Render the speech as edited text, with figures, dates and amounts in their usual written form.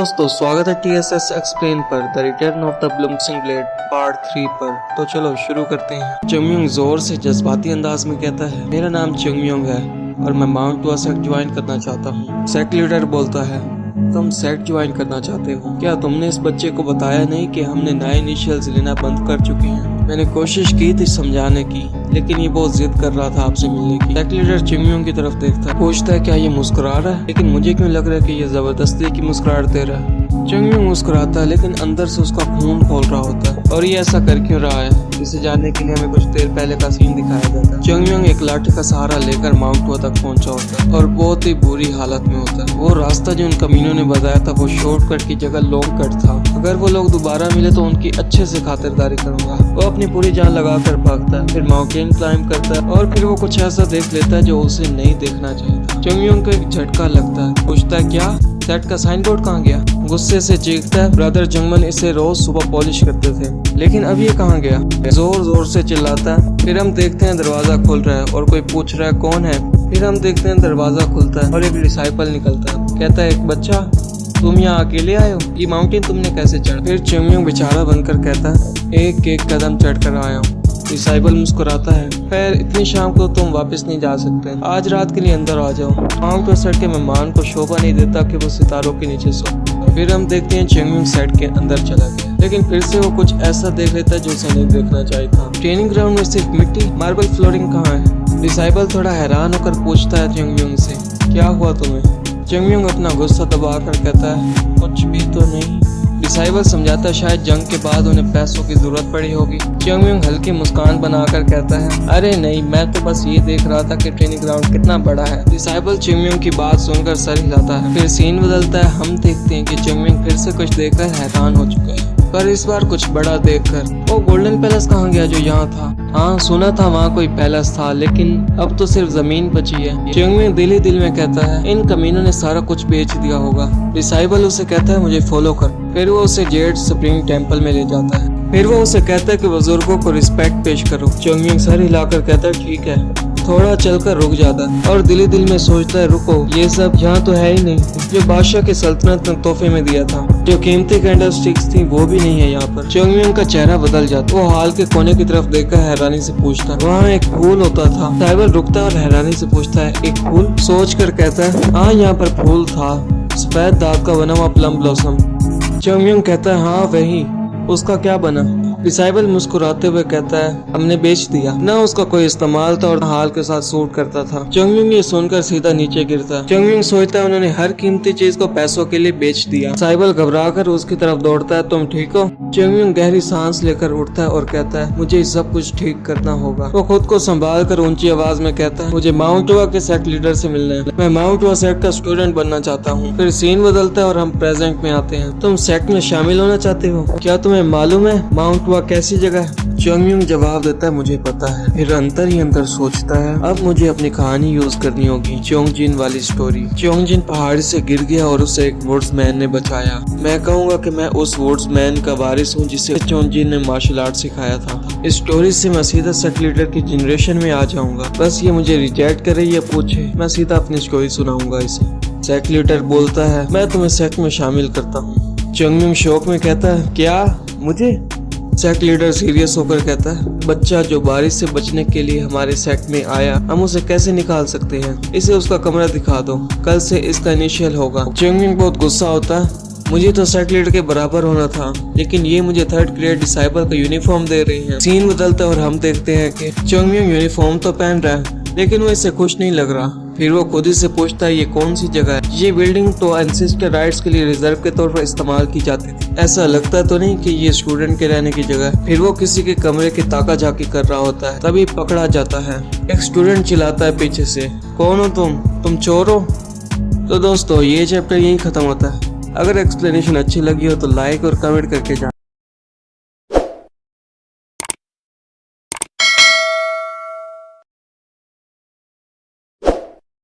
दोस्तों स्वागत है TSS एक्सप्लेन पर the return of the blossoming blade part 3 पर। तो चलो शुरू करते हैं। चंगम्योंग जोर से जज्बाती अंदाज में कहता है, मेरा नाम चंगम्योंग है और मैं माउंट टुआ सेक्ट ज्वाइन करना चाहता हूँ। सेक्ट लीडर बोलता है, तुम सेक्ट ज्वाइन करना चाहते हो? क्या तुमने इस बच्चे को बताया नहीं कि हमने नए इनिशियल्स लेना बंद कर चुके हैं? मैंने कोशिश की थी समझाने की, लेकिन ये बहुत जिद कर रहा था आपसे मिलने की। सेक्ट लीडर चंगम्योंग की तरफ देखता है, पूछता है क्या ये मुस्कुरा रहा है? लेकिन मुझे क्यों लग रहा है कि ये जबरदस्ती की मुस्कुराहट दे रहा है। चंगम्योंग मुस्कुराता है, लेकिन अंदर से उसका खून खोल रहा होता है। और ये ऐसा कर क्यों रहा है, इसे जानने के लिए हमें कुछ देर पहले का सीन दिखाया जाता है। चंगम्योंग एक लाठी का सहारा लेकर माउंट टुआ तक पहुंचा होता है और बहुत ही बुरी हालत में होता है। वो रास्ता जो उन कमीनों ने बताया था वो शॉर्टकट की जगह लॉन्ग कट था। अगर वो लोग दोबारा मिले तो उनकी अच्छे से खातिरदारी करूंगा। वो अपनी पूरी जान लगाकर भागता है, फिर माउंटेन क्लाइंब करता है और फिर वो कुछ ऐसा देख लेता है जो उसे नहीं देखना चाहिए था। चंगम्योंग को एक झटका लगता है, पूछता है क्या सेट का साइन बोर्ड कहाँ गया? गुस्से से चीखता है, ब्रदर जंगमन इसे रोज सुबह पॉलिश करते थे, लेकिन अब ये कहाँ गया? जोर जोर से चिल्लाता है। फिर हम देखते हैं दरवाजा खुल रहा है और कोई पूछ रहा है कौन है। फिर हम देखते हैं दरवाजा खुलता है और एक डिसाइपल निकलता है। कहता है, एक बच्चा, तुम यहाँ अकेले आए हो? ये माउंटेन तुमने कैसे चढ़ा? फिर चंगम्योंग बेचारा बनकर कहता है, एक एक कदम चढ़ कर आया हूँ। डिसाइबल मुस्कुराता है, खैर इतनी शाम को तुम वापस नहीं जा सकते, आज रात के लिए अंदर आ जाओ। माउंट सेट के मेहमान को शोभा नहीं देता कि वो सितारों के नीचे सो। फिर हम देखते हैं चंगम्योंग सेट के अंदर चला गया, लेकिन फिर से वो कुछ ऐसा देख लेता है जो उसे नहीं देखना चाहिए था। ट्रेनिंग ग्राउंड में सिर्फ मिट्टी, मार्बल फ्लोरिंग कहाँ है? डिसाइबल थोड़ा हैरान होकर पूछता है चंगम्योंग से, क्या हुआ तुम्हें? चंगम्योंग अपना गुस्सा दबाकर कहता है, कुछ भी तो नहीं। डिसाइबल समझाता है शायद जंग के बाद उन्हें पैसों की जरूरत पड़ी होगी। चंगम्योंग हल्की मुस्कान बनाकर कहता है, अरे नहीं, मैं तो बस ये देख रहा था कि ट्रेनिंग ग्राउंड कितना बड़ा है। डिसाइबल चंगम्योंग की बात सुनकर सर हिलाता है। फिर सीन बदलता है, हम देखते हैं कि चंगम्योंग फिर से कुछ देखकर हैरान हो चुका है, पर इस बार कुछ बड़ा देखकर। वो गोल्डन पैलेस कहाँ गया जो यहाँ था? हाँ सुना था वहाँ कोई पैलेस था, लेकिन अब तो सिर्फ जमीन बची है। चंगम्योंग दिल ही दिल में कहता है, इन कमीनों ने सारा कुछ बेच दिया होगा। डिसाइबल उसे कहता है, मुझे फॉलो कर। फिर वो उसे जेड स्प्रिंग टेम्पल में ले जाता है। फिर वो उसे कहता है कि बुजुर्गों को रिस्पेक्ट पेश करो। चंगम्योंग सर हिलाकर कहता है, ठीक है। थोड़ा चलकर रुक जाता है और दिल ही दिल में सोचता है, रुको, ये सब यहाँ तो है ही नहीं जो बादशाह की सल्तनत ने तोहफे में दिया था। जो कीमती कैंडलस्टिक्स थी वो भी नहीं है यहाँ पर। चंगम्योंग का चेहरा बदल जाता है। वो हाल के कोने की तरफ देखकर हैरानी से पूछता है, वहाँ एक फूल होता था? डिसाइबल रुकता है और हैरानी से पूछता है, एक फूल? सोच कर कहता है, हाँ यहाँ पर फूल था, सफेद दाग का बना हुआ प्लम ब्लॉसम। चंगम्योंग कहता है, हाँ वही, उसका क्या बना? डिसाइबल मुस्कुराते हुए कहता है, हमने बेच दिया। न उसका कोई इस्तेमाल था और हाल के साथ सूट करता था। चंगम्योंग ये सुनकर सीधा नीचे गिरता है। चंगम्योंग सोचता है उन्होंने हर कीमती चीज को पैसों के लिए बेच दिया। डिसाइबल घबराकर उसकी तरफ दौड़ता है, तुम ठीक हो? चंगम्योंग गहरी सांस लेकर उठता है और कहता है, मुझे सब कुछ ठीक करना होगा। वो खुद को संभाल कर ऊंची आवाज में कहता है, मुझे माउंट टुआ के सेक्ट लीडर से मिलना है, मैं माउंट टुआ सेक्ट का स्टूडेंट बनना चाहता हूँ। फिर सीन बदलता है और हम प्रेजेंट में आते हैं। तुम सेक्ट में शामिल होना चाहते हो? क्या तुम्हें मालूम है माउंट टुआ कैसी जगह है? चंगम्योंग जवाब देता है, मुझे पता है। फिर अंदर ही अंदर सोचता है, अब मुझे अपनी कहानी यूज करनी होगी, चोंगजिन वाली स्टोरी। चोंगजिन पहाड़ी से गिर गया और उसे एक वुड्समैन ने बचाया। मैं कहूँगा कि मैं उस वुड्समैन का वारिस हूँ जिसे चोंगजिन ने मार्शल आर्ट सिखाया था। इस स्टोरी से मैं सीधा सेक्ट लीडर की जनरेशन में आ जाऊंगा। बस ये मुझे रिजेक्ट करे या पूछे, मैं सीधा अपनी स्टोरी सुनाऊंगा इसे। सेक्ट लीडर बोलता है, मैं तुम्हें सेक्ट में शामिल करता हूँ। चंगम्योंग शौक में कहता है, क्या मुझे? सेक्ट लीडर सीरियस होकर कहता है, बच्चा जो बारिश से बचने के लिए हमारे सेक्ट में आया, हम उसे कैसे निकाल सकते हैं? इसे उसका कमरा दिखा दो, कल से इसका इनिशियल होगा। चंगम्योंग बहुत गुस्सा होता है, मुझे तो सेक्ट लीडर के बराबर होना था, लेकिन ये मुझे थर्ड ग्रेड डिसाइबल का यूनिफॉर्म दे रही है। सीन बदलता है और हम देखते हैं कि चंगम्योंग यूनिफॉर्म तो पहन रहा है, लेकिन वो इससे खुश नहीं लग रहा। फिर वो खुद ही से पूछता है, ये कौन सी जगह है? ये बिल्डिंग तो एंसेस्टर राइट्स के लिए रिजर्व के तौर पर इस्तेमाल की जाती थी, ऐसा लगता तो नहीं कि ये स्टूडेंट के रहने की जगह है। फिर वो किसी के कमरे की ताका झाकी कर रहा होता है, तभी पकड़ा जाता है। एक स्टूडेंट चिल्लाता है पीछे से, कौन हो तुम चोर हो? तो दोस्तों ये चैप्टर यही खत्म होता है। अगर एक्सप्लेनेशन अच्छी लगी हो तो लाइक और कमेंट करके जाना।